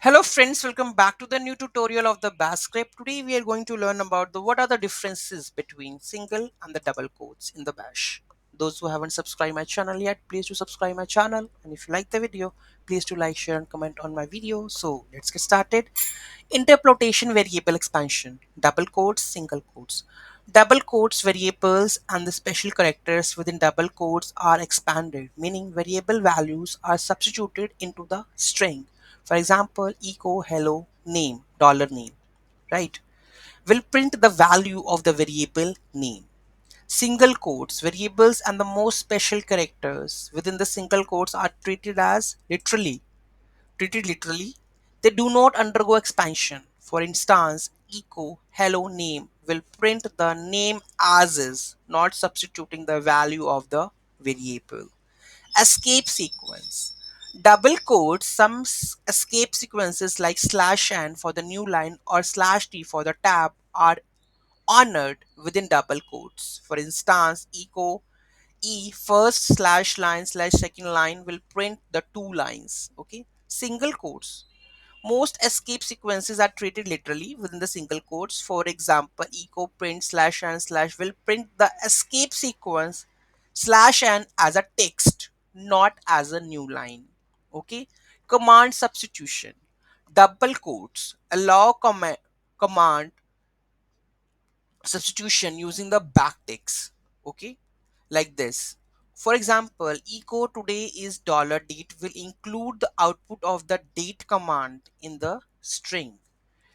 Hello friends, welcome back to the new tutorial of the Bash script. Today we are going to learn about the what are the differences between single and the double quotes in the Bash. Those who haven't subscribed my channel yet, please do subscribe my channel. And if you like the video, please do like, share and comment on my video. So let's get started. Interpolation variable expansion, double quotes, single quotes. Double quotes variables and the special characters within double quotes are expanded, meaning variable values are substituted into the string. For example, echo hello name, dollar name, right? Will print the value of the variable name. Single quotes, variables and the most special characters within the single quotes are treated literally. They do not undergo expansion. For instance, echo hello name will print the name as is, not substituting the value of the variable. Escape sequence. Double quotes, some escape sequences like slash n for the new line or slash t for the tab are honored within double quotes. For instance, echo first slash line slash second line will print the two lines. Okay, single quotes, most escape sequences are treated literally within the single quotes. For example, echo print slash and slash will print the escape sequence slash n as a text, not as a new line. Okay, command substitution. Double quotes allow command substitution using the backticks. Okay, like this. For example, echo today is dollar $date will include the output of the date command in the string.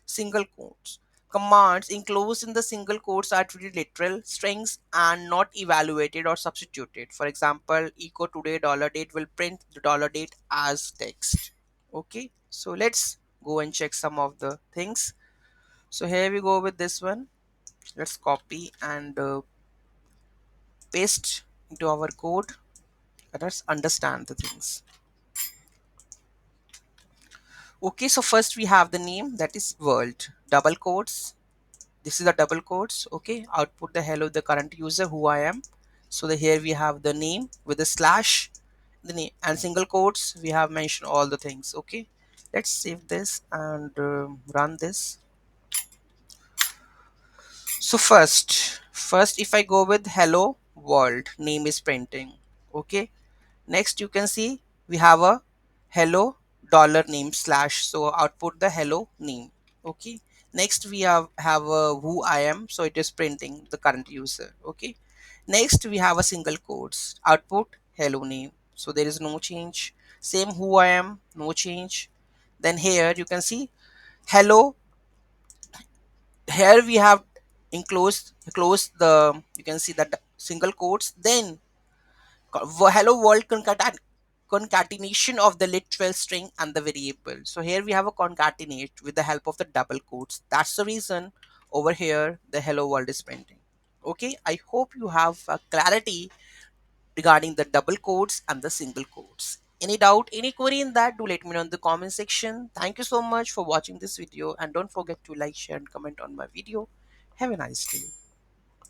Single quotes. Commands enclosed in the single quotes are treated literal strings and not evaluated or substituted. For example, echo today dollar $date will print the dollar $date as text. Okay, so let's go and check some of the things. So here we go with this one. Let's copy and paste into our code. Let's understand the things. Okay, so first we have the name, that is world, double quotes. This is the double quotes. Okay, output the hello the current user who I am. So here we have the name with the slash, the name, and single quotes we have mentioned all the things. Okay, let's save this and run this. So first if I go with hello world, name is printing. Okay, next you can see we have a hello dollar name slash, so output the hello name. Okay, next we have a who I am, so it is printing the current user. Okay, next we have a single quotes, output hello name, so there is no change. Same who I am, no change. Then here you can see hello, here we have enclosed close the, you can see that single quotes. Then hello world concatenation of the literal string and the variable. So here we have a concatenate with the help of the double quotes. That's the reason over here the hello world is printing. Okay, I hope you have clarity regarding the double quotes and the single quotes. Any doubt, any query in that, do let me know in the comment section. Thank you so much for watching this video, and don't forget to like, share and comment on my video. Have a nice day.